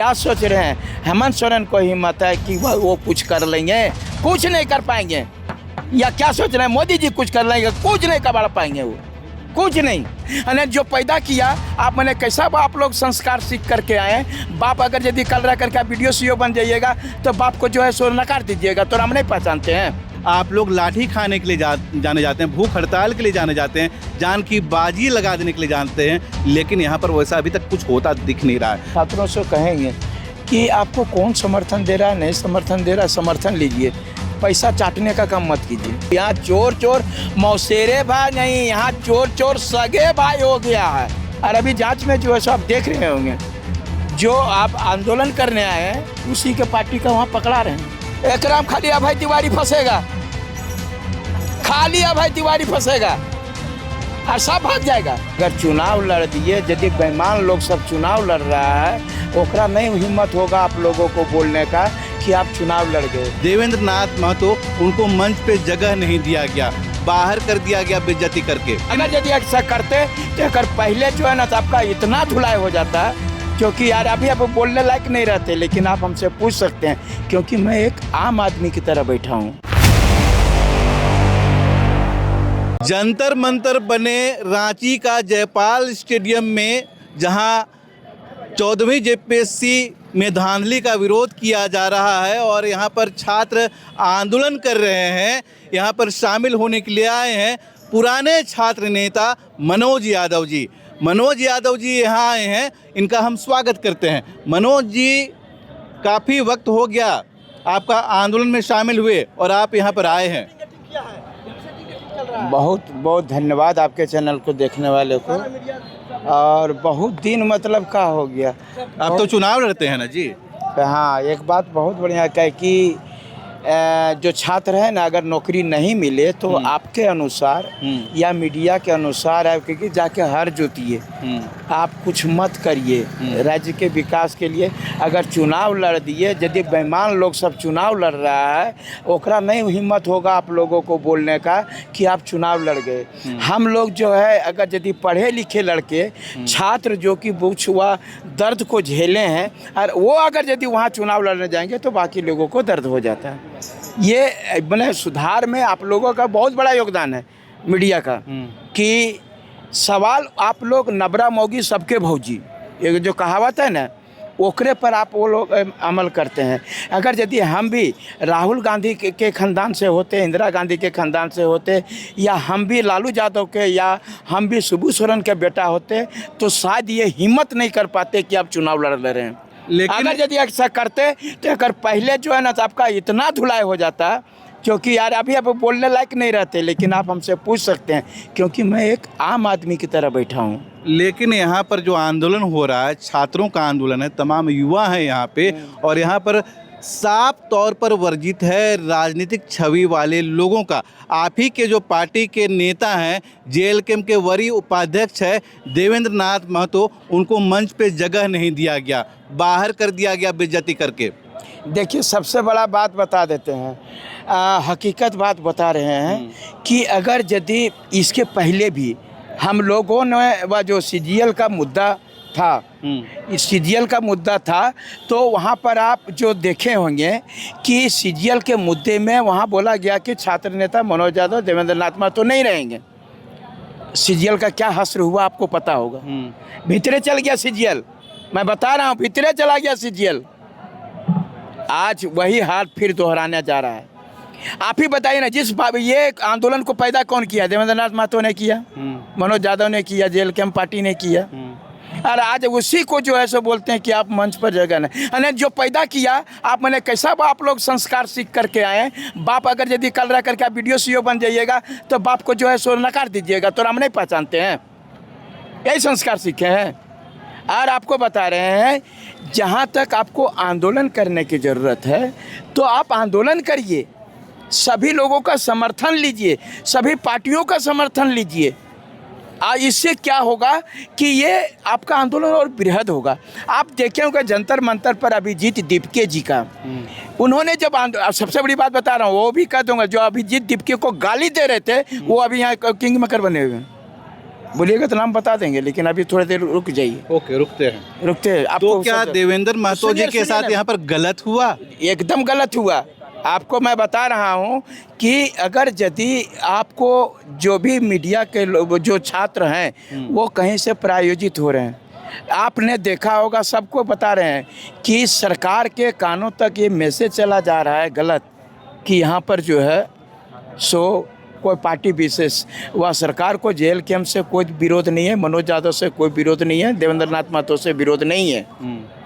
क्या सोच रहे हैं हेमंत सोरेन को हिम्मत है कि वो कुछ कर लेंगे? कुछ नहीं कर पाएंगे। या क्या सोच रहे हैं मोदी जी कुछ कर लेंगे? कुछ नहीं कर पाएंगे वो, कुछ नहीं। अने जो पैदा किया आप मैंने कैसा आप लोग संस्कार सीख करके आए। बाप अगर यदि कल रह करके वीडियो सीईओ बन जाइएगा तो बाप को जो है सो नकार दीजिएगा, तो हम नहीं पहचानते हैं। आप लोग लाठी खाने के लिए जाने जाते हैं, भूख हड़ताल के लिए जाने जाते हैं, जान की बाजी लगा देने के लिए जानते हैं, लेकिन यहाँ पर वैसा अभी तक कुछ होता दिख नहीं रहा है। छात्रों से कहेंगे कि आपको कौन समर्थन दे रहा है, नहीं समर्थन दे रहा है, समर्थन लीजिए, पैसा चाटने का काम मत कीजिए। यहाँ चोर चोर मौसेरे भाई नहीं, यहाँ चोर चोर सगे भाई हो गया है। और अभी जांच में जो है सो आप देख रहे होंगे, जो आप आंदोलन करने आए हैं उसी के पार्टी का वहाँ पकड़ा रहे हैं। एकराम खाली अभय तिवारी फंसेगा, खाली अभय तिवारी फंसेगा और सब भाग जाएगा। अगर चुनाव लड़ दिए, यदि बेईमान लोग सब चुनाव लड़ रहा है, ओकरा नहीं हिम्मत होगा आप लोगों को बोलने का कि आप चुनाव लड़ गए। देवेंद्र नाथ महतो, उनको मंच पे जगह नहीं दिया गया, बाहर कर दिया गया बेइज्जती करके। अगर यदि ऐसा करते तो अगर पहले जो है ना तो आपका इतना धुलाई हो जाता है, क्योंकि यार अभी आप बोलने लायक नहीं रहते। लेकिन आप हमसे पूछ सकते हैं, क्योंकि मैं एक आम आदमी की तरह बैठा हूँ। जंतर मंतर बने रांची का जयपाल स्टेडियम में, जहां 14वीं जेपीएससी में धांधली का विरोध किया जा रहा है और यहां पर छात्र आंदोलन कर रहे हैं। यहां पर शामिल होने के लिए आए हैं पुराने छात्र नेता मनोज यादव जी। मनोज यादव जी यहाँ आए हैं, इनका हम स्वागत करते हैं। मनोज जी, काफ़ी वक्त हो गया आपका आंदोलन में शामिल हुए और आप यहाँ पर आए हैं। बहुत बहुत धन्यवाद आपके चैनल को देखने वाले को। और बहुत दिन मतलब का हो गया। आप तो चुनाव लड़ते हैं ना जी? हाँ, एक बात बहुत बढ़िया है कि जो छात्र है ना, अगर नौकरी नहीं मिले तो आपके अनुसार या मीडिया के अनुसार आप क्योंकि जाके हार जोतिए, आप कुछ मत करिए राज्य के विकास के लिए। अगर चुनाव लड़ दिए, यदि बेईमान लोग सब चुनाव लड़ रहा है, ओकरा नहीं हिम्मत होगा आप लोगों को बोलने का कि आप चुनाव लड़ गए। हम लोग जो है अगर यदि पढ़े लिखे लड़के छात्र जो कि बुझ हुआ दर्द को झेले हैं, और वो अगर यदि वहाँ चुनाव लड़ने जाएंगे तो बाकी लोगों को दर्द हो जाता है। ये मैंने सुधार में आप लोगों का बहुत बड़ा योगदान है मीडिया का, कि सवाल आप लोग नबरा मौगी सबके भौजी, ये जो कहावत है ना, ओकरे पर आप वो लोग अमल करते हैं। अगर यदि हम भी राहुल गांधी के ख़ानदान से होते, इंदिरा गांधी के ख़ानदान से होते, या हम भी लालू यादव के, या हम भी शिबू सोरेन के बेटा होते, तो शायद ये हिम्मत नहीं कर पाते कि आप चुनाव लड़ रहे हैं। लेकिन अगर यदि ऐसा करते तो अगर पहले जो है ना तो आपका इतना धुलाई हो जाता, क्योंकि यार अभी आप बोलने लायक नहीं रहते। लेकिन आप हमसे पूछ सकते हैं, क्योंकि मैं एक आम आदमी की तरह बैठा हूँ। लेकिन यहाँ पर जो आंदोलन हो रहा है, छात्रों का आंदोलन है, तमाम युवा हैं यहाँ पे, और यहाँ पर साफ तौर पर वर्जित है राजनीतिक छवि वाले लोगों का। आप ही के जो पार्टी के नेता हैं, जेएलकेएम के वरीय उपाध्यक्ष है देवेंद्र नाथ महतो, उनको मंच पे जगह नहीं दिया गया, बाहर कर दिया गया बेइज्जती करके। देखिए, सबसे बड़ा बात बता देते हैं, हकीकत बात बता रहे हैं कि अगर यदि इसके पहले भी हम लोगों ने वह जो सीजीएल का मुद्दा था, इस सीजीएल का मुद्दा था, तो वहाँ पर आप जो देखे होंगे कि सीजीएल के मुद्दे में वहाँ बोला गया कि छात्र नेता मनोज यादव, देवेंद्र नाथ महतो नहीं रहेंगे। सीजीएल का क्या हश्र हुआ आपको पता होगा। भीतरे चल गया सीजीएल, मैं बता रहा हूँ, भीतरे चला गया सीजीएल। आज वही हाल फिर दोहराने जा रहा है। आप ही बताइए ना, जिस ये आंदोलन को पैदा कौन किया? देवेंद्र नाथ महतो ने किया, मनोज यादव ने किया, जेएलकेएम पार्टी ने किया। और आज उसी को जो है सो बोलते हैं कि आप मंच पर जगह नहीं। अने जो पैदा किया आप मैंने कैसा आप लोग संस्कार सीख करके आए। बाप अगर यदि कल रह करके आप वीडियो सीईओ बन जाइएगा तो बाप को जो है सो नकार दीजिएगा, तो हम नहीं पहचानते हैं। यही संस्कार सीखे हैं। और आपको बता रहे हैं, जहाँ तक आपको आंदोलन करने की ज़रूरत है तो आप आंदोलन करिए, सभी लोगों का समर्थन लीजिए, सभी पार्टियों का समर्थन लीजिए। इससे क्या होगा कि ये आपका आंदोलन और बृहद होगा। आप देखे होंगे जंतर मंतर पर अभिजीत दीपके जी का, उन्होंने जब सबसे बड़ी बात बता रहा हूँ, वो भी कह दूंगा, जो अभिजीत दीपके को गाली दे रहे थे वो अभी यहाँ किंग मेकर बने हुए हैं। बोलिएगा तो नाम बता देंगे, लेकिन अभी थोड़ी देर रुक जाइए। ओके, रुकते हैं। रुकते हैं। तो आपको क्या देवेंद्र महतो जी के साथ यहाँ पर गलत हुआ? एकदम गलत हुआ। आपको मैं बता रहा हूँ कि अगर यदि आपको जो भी मीडिया के लोग जो छात्र हैं वो कहीं से प्रायोजित हो रहे हैं, आपने देखा होगा, सबको बता रहे हैं कि सरकार के कानों तक ये मैसेज चला जा रहा है गलत, कि यहाँ पर जो है सो कोई पार्टी विशेष व सरकार को जेल कैंप से कोई विरोध नहीं है, मनोज यादव से कोई विरोध नहीं है, देवेंद्र नाथ महतो से विरोध नहीं है।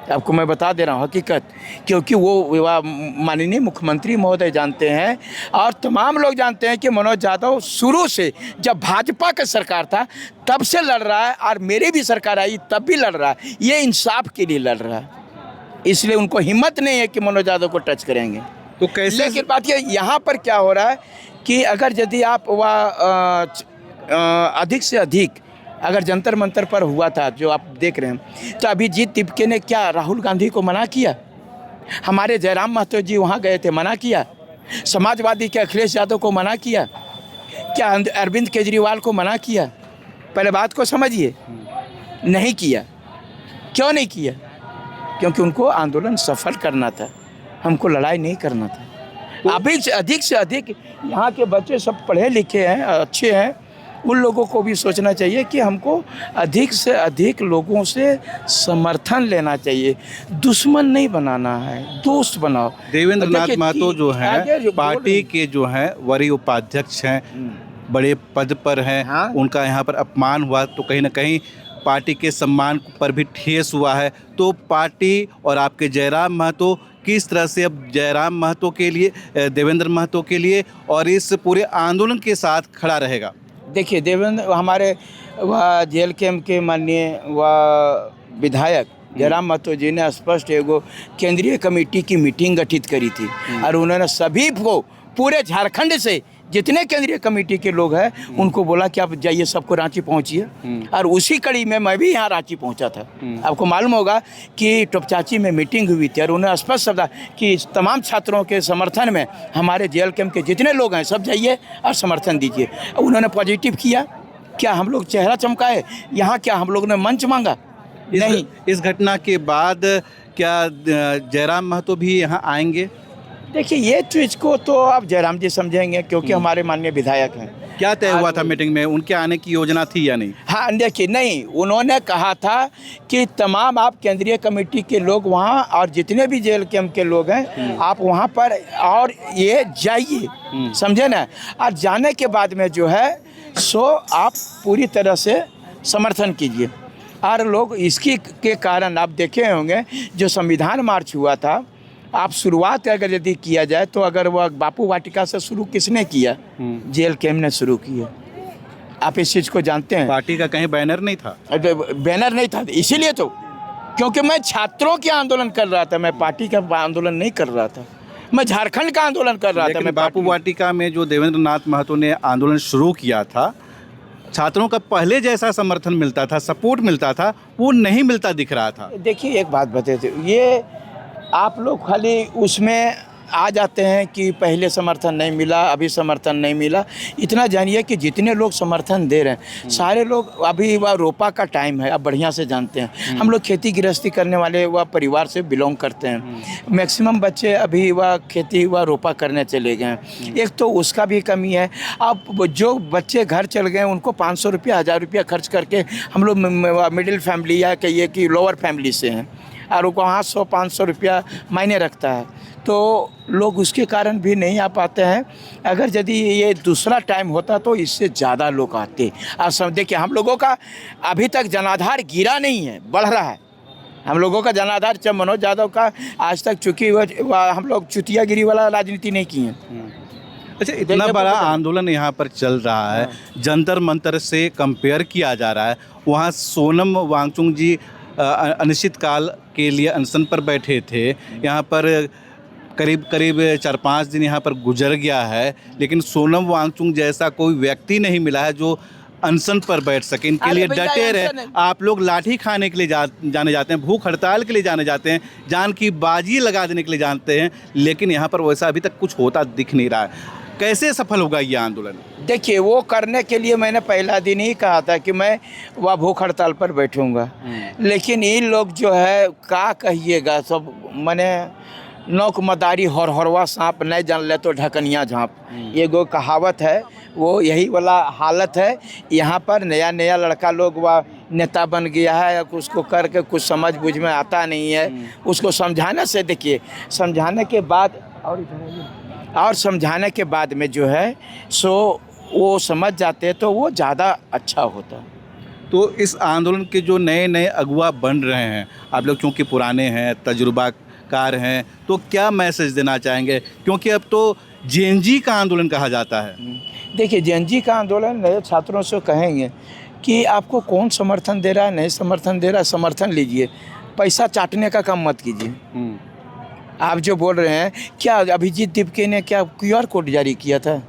आपको मैं बता दे रहा हूँ हकीकत, क्योंकि वो माननीय मुख्यमंत्री महोदय जानते हैं और तमाम लोग जानते हैं कि मनोज यादव शुरू से, जब भाजपा का सरकार था तब से लड़ रहा है, और मेरी भी सरकार आई तब भी लड़ रहा है, ये इंसाफ के लिए लड़ रहा है। इसलिए उनको हिम्मत नहीं है कि मनोज यादव को टच करेंगे। तो कैसे? लेकिन बात ये यहाँ पर क्या हो रहा है कि अगर यदि आप अधिक से अधिक अगर जंतर मंतर पर हुआ था जो आप देख रहे हैं, तो अभिजीत तिपके ने क्या राहुल गांधी को मना किया? हमारे जयराम महतो जी वहाँ गए थे, मना किया? समाजवादी के अखिलेश यादव को मना किया? क्या अरविंद केजरीवाल को मना किया? पहले बात को समझिए, नहीं किया। क्यों नहीं किया? क्योंकि उनको आंदोलन सफल करना था, हमको लड़ाई नहीं करना था। अभी अधिक से अधिक यहाँ के बच्चे सब पढ़े लिखे हैं, अच्छे हैं, उन लोगों को भी सोचना चाहिए कि हमको अधिक से अधिक लोगों से समर्थन लेना चाहिए, दुश्मन नहीं बनाना है, दोस्त बनाओ। देवेंद्र नाथ महतो जो हैं पार्टी के जो हैं वरीय उपाध्यक्ष हैं, बड़े पद पर हैं। हाँ? उनका यहाँ पर अपमान हुआ तो कहीं ना कहीं पार्टी के सम्मान पर भी ठेस हुआ है। तो पार्टी और आपके जयराम महतो किस तरह से अब जयराम महतो के लिए, देवेंद्र महतो के लिए और इस पूरे आंदोलन के साथ खड़ा रहेगा? देखिए, देवेंद्र हमारे वह जेल कैंप के माननीय विधायक जयराम महतो जी ने स्पष्ट एगो केंद्रीय कमेटी की मीटिंग गठित करी थी और उन्होंने सभी को, पूरे झारखंड से जितने केंद्रीय कमेटी के लोग हैं उनको बोला कि आप जाइए, सबको रांची पहुंचिए। और उसी कड़ी में मैं भी यहाँ रांची पहुंचा था। आपको मालूम होगा कि टोपचाची में मीटिंग हुई थी और उन्होंने स्पष्ट शब्द कि तमाम छात्रों के समर्थन में हमारे जेल कैंप के जितने लोग हैं सब जाइए और समर्थन दीजिए। उन्होंने पॉजिटिव किया। क्या हम लोग चेहरा चमकाए यहाँ? क्या हम लोग ने मंच मांगा? नहीं। इस घटना के बाद क्या जयराम महतो भी यहाँ आएंगे? देखिए, ये चीज़ को तो आप जयराम जी समझेंगे क्योंकि हमारे माननीय विधायक हैं। क्या तय हुआ था मीटिंग में? उनके आने की योजना थी या नहीं? हाँ, देखिए, नहीं, उन्होंने कहा था कि तमाम आप केंद्रीय कमेटी के लोग वहाँ और जितने भी जेल कैंप के लोग हैं आप वहाँ पर और ये जाइए, समझे ना। और जाने के बाद में जो है सो आप पूरी तरह से समर्थन कीजिए। और लोग इसकी के कारण आप देखे होंगे जो संविधान मार्च हुआ था, आप शुरुआत अगर यदि किया जाए तो अगर वह बापू वाटिका से शुरू किसने किया? जेल कैंप ने शुरू किया। आप इस चीज़ को जानते हैं। पार्टी का कहीं बैनर नहीं था? बैनर नहीं था, इसीलिए तो, क्योंकि मैं छात्रों के आंदोलन कर रहा था, मैं पार्टी का आंदोलन नहीं कर रहा था, मैं झारखंड का आंदोलन कर रहा था। मैं बापू वाटिका में जो देवेंद्र नाथ महतो ने आंदोलन शुरू किया था, छात्रों का पहले जैसा समर्थन मिलता था, सपोर्ट मिलता था, वो नहीं मिलता दिख रहा था। देखिए, एक बात बताते, ये आप लोग खाली उसमें आ जाते हैं कि पहले समर्थन नहीं मिला, अभी समर्थन नहीं मिला। इतना जानिए कि जितने लोग समर्थन दे रहे हैं सारे लोग, अभी वह रोपा का टाइम है, आप बढ़िया से जानते हैं। हम लोग खेती गृहस्थी करने वाले वह परिवार से बिलोंग करते हैं। मैक्सिमम बच्चे अभी वह खेती व रोपा करने चले गए हैं। एक तो उसका भी कमी है। अब जो बच्चे घर चल गए उनको 500 रुपया 1000 रुपया खर्च करके, हम लोग मिडिल फैमिली या कहिए कि लोअर फैमिली से हैं और वहाँ 100-500 रुपया मायने रखता है, तो लोग उसके कारण भी नहीं आ पाते हैं। अगर यदि ये दूसरा टाइम होता तो इससे ज़्यादा लोग आते। और देखिए, हम लोगों का अभी तक जनाधार गिरा नहीं है, बढ़ रहा है। हम लोगों का जनाधार, जब मनोज यादव का आज तक चूँकि हम लोग चुतियागिरी वाला राजनीति नहीं की है। अच्छा, इतना बड़ा आंदोलन यहाँ पर चल रहा है, जंतर मंतर से कंपेयर किया जा रहा है। वहाँ सोनम वांगचुक जी अनिश्चित काल के लिए अनशन पर बैठे थे। यहाँ पर करीब 4-5 दिन यहाँ पर गुजर गया है, लेकिन सोनम वांगचुक जैसा कोई व्यक्ति नहीं मिला है जो अनशन पर बैठ सके। इनके लिए डटे रहे। आप लोग लाठी खाने के लिए जाने जाते हैं, भूख हड़ताल के लिए जाने जाते हैं, जान की बाजी लगा देने के लिए जानते हैं, लेकिन यहाँ पर वैसा अभी तक कुछ होता दिख नहीं रहा है। कैसे सफल होगा ये आंदोलन? देखिए, वो करने के लिए मैंने पहला दिन ही कहा था कि मैं वह भूख हड़ताल पर बैठूंगा, लेकिन ये लोग जो है का कहिएगा, सब मने नौक मदारी हरहरवा सांप नहीं जान ले तो ढकनिया झाँप, ये गो कहावत है, वो यही वाला हालत है। यहाँ पर नया नया लड़का लोग वह नेता बन गया है, उसको करके कुछ समझ बुझ में आता नहीं है, उसको समझाने से, देखिए समझाने के बाद और समझाने के बाद में जो है सो वो समझ जाते हैं तो वो ज़्यादा अच्छा होता है। तो इस आंदोलन के जो नए नए अगुवा बन रहे हैं, आप लोग चूँकि पुराने हैं, तजुर्बाकार हैं, तो क्या मैसेज देना चाहेंगे? क्योंकि अब तो जेएनजी का आंदोलन कहा जाता है। देखिए, जेएनजी का आंदोलन नए छात्रों से कहेंगे कि आपको कौन समर्थन दे रहा है, नहीं समर्थन दे रहा है, समर्थन लीजिए, पैसा चाटने का काम मत कीजिए। आप जो बोल रहे हैं, क्या अभिजीत दीपके ने क्या QR कोड जारी किया था?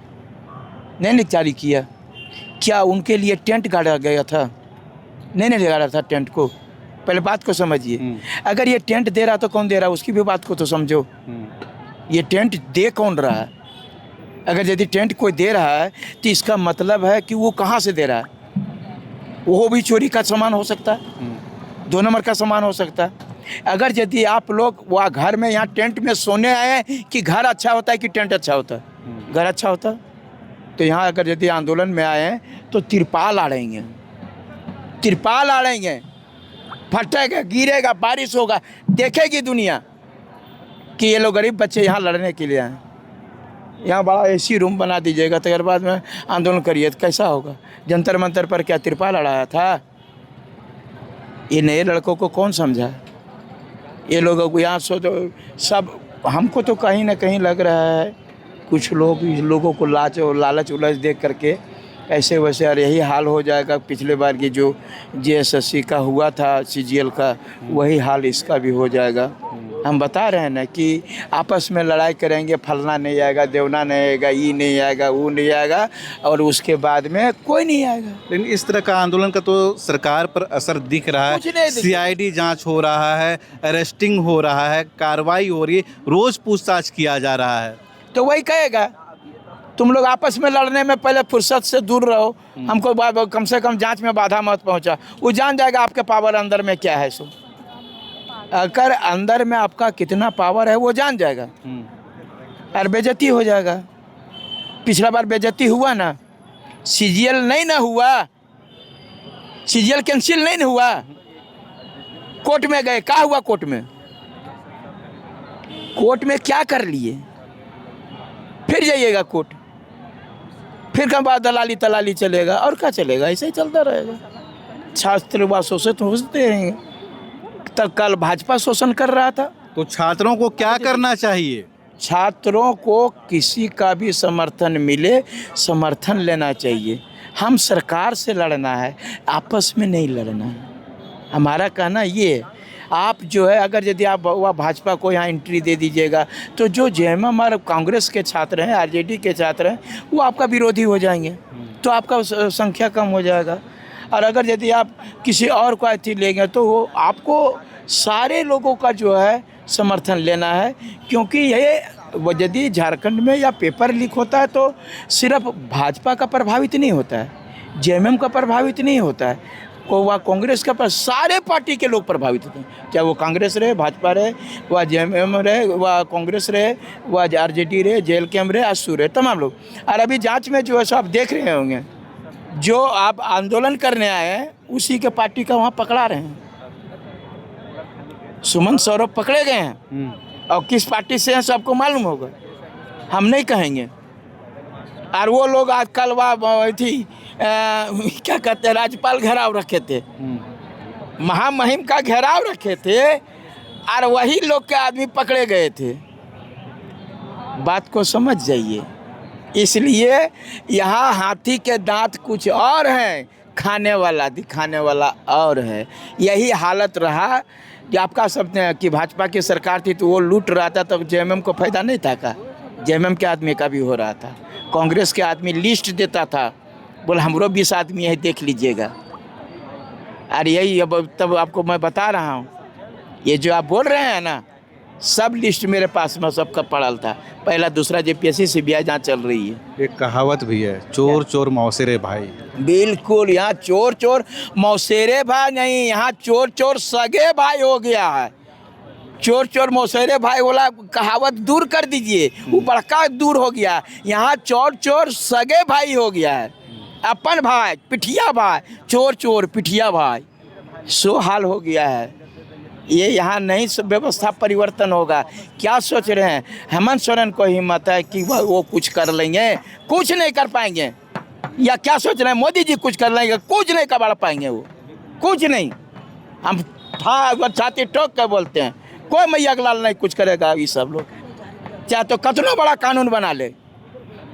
नहीं जारी किया। क्या उनके लिए टेंट गाड़ा गया था? नहीं गाड़ा था टेंट को। पहले बात को समझिए। अगर ये टेंट दे रहा तो कौन दे रहा है, उसकी भी बात को तो समझो। ये टेंट दे कौन रहा है? अगर यदि टेंट कोई दे रहा है तो इसका मतलब है कि वो कहाँ से दे रहा है। वो भी चोरी का सामान हो सकता है, 2 नंबर का सामान हो सकता है। अगर यदि आप लोग वहाँ घर में यहाँ टेंट में सोने आए हैं कि घर अच्छा होता है कि टेंट अच्छा होता है? घर अच्छा होता है। तो यहाँ अगर यदि आंदोलन में आए हैं तो तिरपाल आड़ेंगे, तिरपाल आड़ेंगे, फटेगा, गिरेगा, बारिश होगा, देखेगी दुनिया कि ये लोग गरीब बच्चे यहाँ लड़ने के लिए आए। यहाँ बड़ा AC रूम बना दीजिएगा, तो बाद में आंदोलन करिए तो कैसा होगा? जंतर मंतर पर क्या तिरपाल अड़ाया था? ये नए लड़कों को कौन समझा? ये लोगों को यहाँ सो तो सब, हमको तो कहीं ना कहीं लग रहा है कुछ लोग इस लोगों को लालच उलच देख करके ऐसे वैसे, और यही हाल हो जाएगा पिछले बार की जो JSSC का हुआ था, CGL का, वही हाल इसका भी हो जाएगा। हम बता रहे हैं ना कि आपस में लड़ाई करेंगे, फलना नहीं आएगा, देवना नहीं आएगा, ये नहीं आएगा, वो नहीं आएगा, और उसके बाद में कोई नहीं आएगा। लेकिन इस तरह का आंदोलन का तो सरकार पर असर दिख रहा है। CID जांच हो रहा है, अरेस्टिंग हो रहा है, कार्रवाई हो रही है, रोज पूछताछ किया जा रहा है। तो वही कहेगा, तुम लोग आपस में लड़ने में पहले फुर्सत से दूर रहो, हमको कम से कम जांच में बाधा मत पहुंचा। वो जान जाएगा आपके पावर अंदर में क्या है। सो अगर अंदर में आपका कितना पावर है वो जान जाएगा, और बेइज्जती हो जाएगा। पिछला बार बेइज्जती हुआ ना, CGL नहीं ना हुआ, CGL कैंसिल नहीं ना हुआ, कोर्ट में गए, क्या हुआ कोर्ट में? कोर्ट में क्या कर लिए? फिर जाइएगा कोर्ट, फिर कब बाद दलाली तलाली चलेगा, और क्या चलेगा? ऐसे ही चलता रहेगा। छात्र व शोषित होते रहेंगे। तब कल भाजपा शोषण कर रहा था, तो छात्रों को क्या करना चाहिए? छात्रों को किसी का भी समर्थन मिले, समर्थन लेना चाहिए। हम सरकार से लड़ना है, आपस में नहीं लड़ना है। हमारा कहना ये है। आप जो है, अगर यदि आप भाजपा को यहाँ एंट्री दे दीजिएगा तो जो JMM और कांग्रेस के छात्र हैं, RJD के छात्र हैं, वो आपका विरोधी हो जाएंगे, तो आपका संख्या कम हो जाएगा। और अगर यदि आप किसी और को अथी लेंगे तो वो आपको सारे लोगों का जो है समर्थन लेना है। क्योंकि ये यदि झारखंड में या पेपर लीक होता है तो सिर्फ भाजपा का प्रभावित नहीं होता है, JMM का प्रभावित नहीं होता है, को वह कांग्रेस का, पर सारे पार्टी के लोग प्रभावित होते हैं। चाहे वो कांग्रेस रहे, भाजपा रहे, वह JMM रहे, वह कांग्रेस रहे, वह RJD रहे, JLKM रहे, ASU रहे, तमाम लोग। और अभी जांच में जो है सो आप देख रहे होंगे, जो आप आंदोलन करने आए हैं उसी के पार्टी का वहाँ पकड़ा रहे हैं। सुमन सौरभ पकड़े गए हैं, और किस पार्टी से हैं सबको मालूम होगा, हम नहीं कहेंगे। और वो लोग आजकल वह थी क्या कहते हैं, राज्यपाल घेराव रखे थे, महामहिम का घेराव रखे थे, और वही लोग के आदमी पकड़े गए थे। बात को समझ जाइए। इसलिए यहाँ हाथी के दांत कुछ और हैं, खाने वाला दिखाने वाला और है। यही हालत रहा कि आपका सब कि भाजपा की सरकार थी तो वो लूट रहा था, तो JMM को फायदा नहीं था का? JMM के आदमी का भी हो रहा था। कांग्रेस के आदमी लिस्ट देता था, बोले हमरो 20 आदमी है, देख लीजिएगा। और यही अब तब आपको मैं बता रहा हूँ, ये जो आप बोल रहे हैं ना सब लिस्ट मेरे पास में सबका पड़ल था, पहला दूसरा जेपीएससी सीबीआई जहाँ चल रही है। एक कहावत भी है, चोर चोर मौसेरे भाई। बिल्कुल, यहाँ चोर चोर मौसेरे भाई नहीं, यहाँ चोर चोर सगे भाई हो गया है। चोर चोर मौसेरे भाई वाला कहावत दूर कर दीजिए, वो बड़का दूर हो गया। यहाँ चोर चोर सगे भाई हो गया है, अपन भाई पिठिया भाई, चोर चोर पिठिया भाई, सो हाल हो गया है। ये यहाँ नहीं व्यवस्था परिवर्तन होगा। क्या सोच रहे हैं? हेमंत सोरेन को हिम्मत है कि वो कुछ कर लेंगे? कुछ नहीं कर पाएंगे। या क्या सोच रहे हैं मोदी जी कुछ कर लेंगे? कुछ नहीं कर पाएंगे, वो कुछ नहीं। हम हाँ छाती ठोक के बोलते हैं, कोई मैया लाल नहीं कुछ करेगा। ये सब लोग चाहे तो कतनो बड़ा कानून बना ले,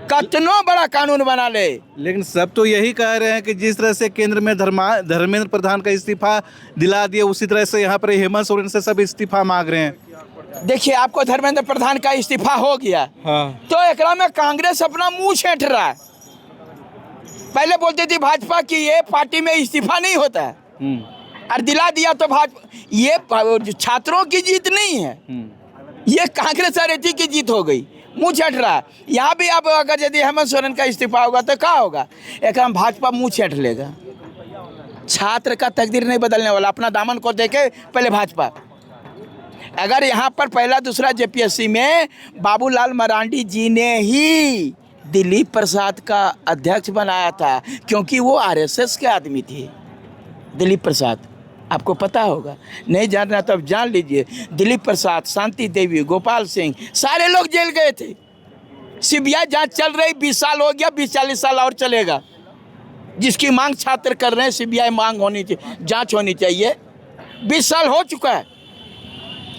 कतनो बड़ा कानून बना ले, लेकिन सब तो यही कह रहे हैं कि जिस तरह से केंद्र में धर्मेंद्र प्रधान का इस्तीफा दिला दिया, उसी तरह से यहाँ पर हेमंत सोरेन से सब इस्तीफा मांग रहे हैं। देखिए, आपको धर्मेंद्र प्रधान का इस्तीफा हो गया, हाँ। तो एकरा में कांग्रेस अपना मुंह छेंट रहा है। पहले बोलती थी भाजपा की ये पार्टी में इस्तीफा नहीं होता है, और दिला दिया तो भाजपा। ये छात्रों की जीत नहीं है, ये कांग्रेस और एटी की जीत हो गई। मुंह छेंट रहा है। यहाँ भी अब अगर यदि हेमंत सोरेन का इस्तीफा होगा तो क्या होगा? एक भाजपा मुंह छेंट लेगा। छात्र का तकदीर नहीं बदलने वाला, अपना दामन को देखे पहले भाजपा। अगर यहाँ पर पहला दूसरा जेपीएससी में बाबूलाल मरांडी जी ने ही दिलीप प्रसाद का अध्यक्ष बनाया था, क्योंकि वो आरएसएस के आदमी थे। दिलीप प्रसाद आपको पता होगा, नहीं जान रहा तो अब जान लीजिए। दिलीप प्रसाद, शांति देवी, गोपाल सिंह, सारे लोग जेल गए थे। सीबीआई जांच चल रही, 20 साल हो गया, 20-40 साल और चलेगा। जिसकी मांग छात्र कर रहे हैं, सीबीआई मांग होनी चाहिए, जांच होनी चाहिए। 20 साल हो चुका है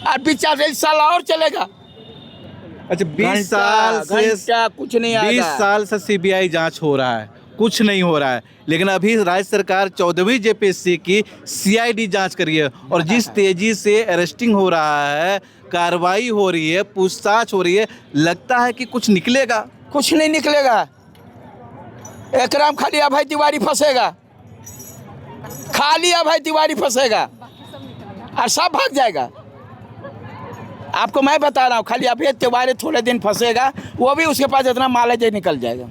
और 20-40 साल और चलेगा। अच्छा, 20 साल से कुछ नहीं आएगा। 20 साल से सीबीआई जांच हो रहा है, कुछ नहीं हो रहा है, लेकिन अभी राज्य सरकार 14वीं जेपीएससी की सीआईडी जांच करी है, और जिस तेजी से अरेस्टिंग हो रहा है, कार्रवाई हो रही है, पूछताछ हो रही है, लगता है कि कुछ निकलेगा। कुछ नहीं निकलेगा। एकराम खाली अभय तिवारी फंसेगा, खाली अभय तिवारी फंसेगा और सब भाग जाएगा। आपको मैं बता रहा हूँ, खाली अभय तिवारी थोड़े दिन फंसेगा, वो भी उसके पास इतना माल है निकल जाएगा।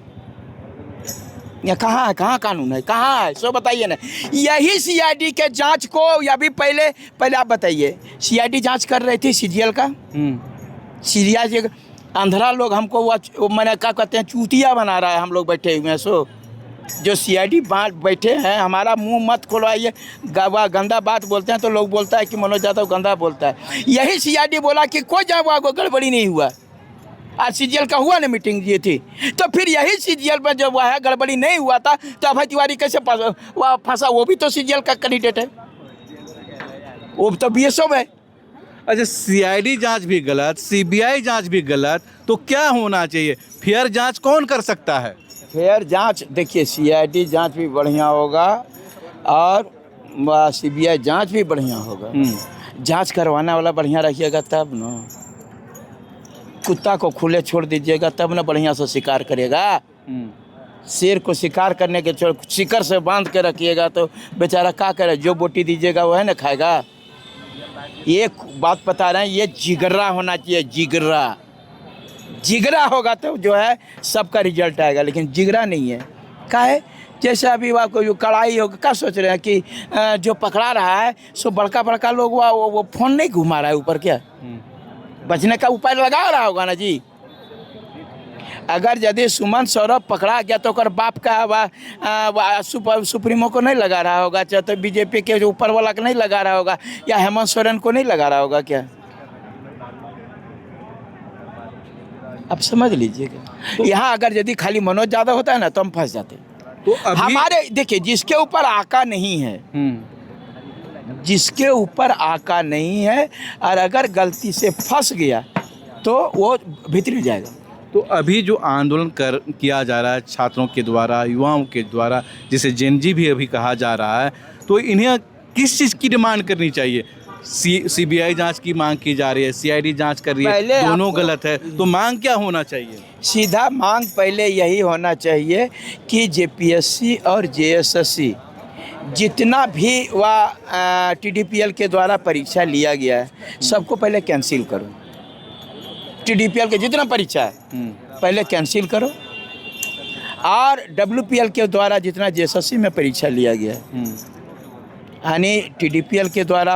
ये कहाँ है, कहाँ कानून है, कहाँ है, सो बताइए ना। यही सीआईडी के जांच को या भी पहले आप बताइए, सीआईडी जांच कर रही थी सीजीएल का। सीरिया अंधरा लोग हमको वो मैंने क्या कहते हैं, चूतिया बना रहा है। हम लोग बैठे हुए हैं, सो जो सीआईडी बैठे हैं, हमारा मुंह मत खुलवाइए। गंदा बात बोलते हैं तो लोग बोलता है कि मनोज यादव गंदा बोलता है। यही सीआईडी बोला कि कोई जब गड़बड़ी नहीं हुआ। आज सीजीएल का हुआ ना मीटिंग ये थी, तो फिर यही सीजीएल में जब वह गड़बड़ी नहीं हुआ था तो अभय तिवारी कैसे फंसा? वो भी तो सीजीएल का कैंडिडेट है, वो तो बीएसओ है। अच्छा, सीआईडी जांच भी गलत, सीबीआई जांच भी गलत, तो क्या होना चाहिए? फेयर जांच कौन कर सकता है? फेयर जांच, देखिए, सीआईडी जांच भी बढ़िया होगा और सीबीआई जांच भी बढ़िया होगा। जांच करवाने वाला बढ़िया रखिएगा तब ना। कुत्ता को खुले छोड़ दीजिएगा तब ना बढ़िया से शिकार करेगा। शेर को शिकार करने के छोड़ शिकर से बांध के रखिएगा तो बेचारा क्या करे? जो बोटी दीजिएगा वो है ना खाएगा। ये बात बता रहे हैं, ये जिगरा होना चाहिए, जिगरा। जिगरा होगा तो जो है सबका रिजल्ट आएगा, लेकिन जिगरा नहीं है। क्या है? जैसे अभी वह कोई कड़ाई होगा, क्या सोच रहे हैं कि जो पकड़ा रहा है सो बड़का बड़का लोग वो फोन नहीं घुमा रहा है ऊपर, क्या बचने का उपाय लगा रहा होगा ना जी। अगर यदि सुमन सौरभ पकड़ा गया तो ओकर बाप का सुप्रीमो को नहीं लगा रहा होगा, चाहे तो बीजेपी के ऊपर वाला को नहीं लगा रहा होगा, या हेमंत सोरेन को नहीं लगा रहा होगा क्या? आप समझ लीजिएगा। तो यहाँ अगर यदि खाली मनोज यादव होता है ना तो हम फंस जाते। तो हमारे देखिए, जिसके ऊपर आका नहीं है, जिसके ऊपर आका नहीं है और अगर गलती से फंस गया तो वो भीतर जाएगा। तो अभी जो आंदोलन किया जा रहा है छात्रों के द्वारा, युवाओं के द्वारा, जिसे जेनजी भी अभी कहा जा रहा है, तो इन्हें किस चीज़ की डिमांड करनी चाहिए? सीबीआई जांच की मांग की जा रही है, सीआईडी जांच कर रही है, दोनों गलत है, तो मांग क्या होना चाहिए? सीधा मांग पहले यही होना चाहिए कि जेपीएससी और जेएसएससी जितना भी वह टीडीपीएल के द्वारा परीक्षा लिया गया है, सबको पहले कैंसिल करो। TDPL के जितना परीक्षा है पहले कैंसिल करो, और WPL के द्वारा जितना JSSC में परीक्षा लिया गया है, यानी TDPL के द्वारा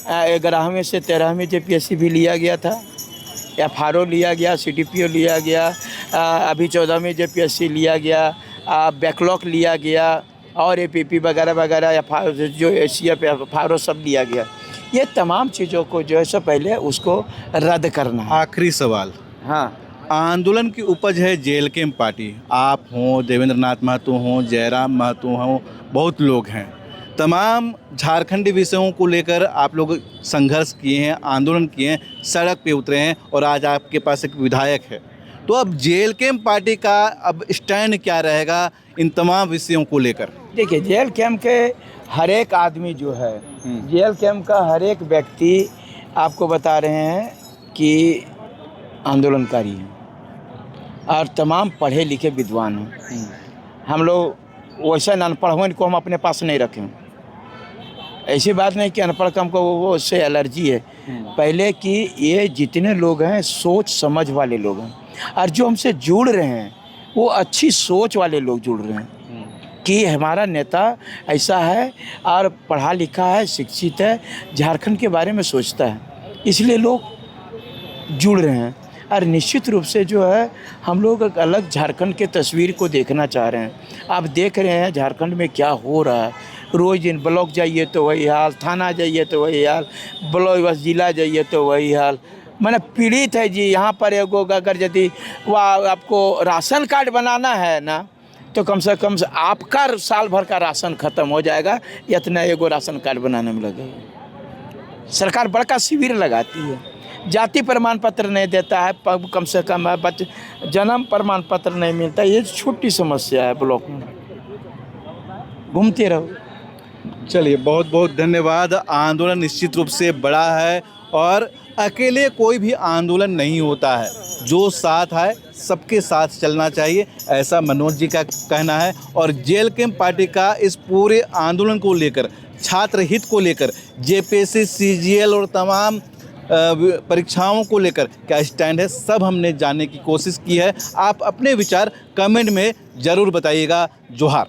11वीं से 13वीं JPSC भी लिया गया था, FRO लिया गया, CDPO लिया गया, अभी 14वीं JPSC लिया गया, बैकलॉग लिया गया, और APP वगैरह वगैरह जो ACF FRO सब लिया गया। ये तमाम चीज़ों को जो है सो पहले उसको रद्द करना है। आखिरी सवाल, हाँ, आंदोलन की उपज है जेल कैम्प पार्टी, आप हों, देवेंद्र नाथ महतो हों, जयराम महतो हों, बहुत लोग हैं, तमाम झारखंडी विषयों को लेकर आप लोग संघर्ष किए हैं, आंदोलन किए हैं, सड़क पे उतरे हैं, और आज आपके पास एक विधायक है। तो अब जेल कैम्प पार्टी का अब स्टैंड क्या रहेगा इन तमाम विषयों को लेकर? देखिए, जेल कैंप के हर एक आदमी जो है, जेल कैंप का हर एक व्यक्ति आपको बता रहे हैं कि आंदोलनकारी है, और तमाम पढ़े लिखे विद्वान हैं। हम लोग वैसा अनपढ़ हो इनको हम अपने पास नहीं रखें। ऐसी बात नहीं कि अनपढ़ कम को वो उससे एलर्जी है, पहले कि ये जितने लोग हैं सोच समझ वाले लोग हैं, और जो हमसे जुड़ रहे हैं वो अच्छी सोच वाले लोग जुड़ रहे हैं कि हमारा नेता ऐसा है और पढ़ा लिखा है, शिक्षित है, झारखंड के बारे में सोचता है, इसलिए लोग जुड़ रहे हैं। और निश्चित रूप से जो है हम लोग एक अलग झारखंड के तस्वीर को देखना चाह रहे हैं। आप देख रहे हैं झारखंड में क्या हो रहा है, रोज़ दिन ब्लॉक जाइए तो वही हाल, थाना जाइए तो वही हाल, ब्लॉक बस जिला जाइए तो वही हाल। मैंने पीड़ित है जी। यहाँ पर एगो अगर यदि वह आपको राशन कार्ड बनाना है ना, तो कम से कम आपका साल भर का राशन ख़त्म हो जाएगा, इतना एगो राशन कार्ड बनाने में लगेगा। सरकार बड़का शिविर लगाती है, जाति प्रमाण पत्र नहीं देता है, कम से कम जन्म प्रमाण पत्र नहीं मिलता। ये छोटी समस्या है, ब्लॉक में घूमते रहो। चलिए, बहुत बहुत धन्यवाद। आंदोलन निश्चित रूप से बड़ा है, और अकेले कोई भी आंदोलन नहीं होता है, जो साथ है सबके साथ चलना चाहिए, ऐसा मनोज जी का कहना है। और जेल कैम्प पार्टी का इस पूरे आंदोलन को लेकर, छात्र हित को लेकर, JPSC CGL और तमाम परीक्षाओं को लेकर क्या स्टैंड है, सब हमने जानने की कोशिश की है। आप अपने विचार कमेंट में ज़रूर बताइएगा। जोहार।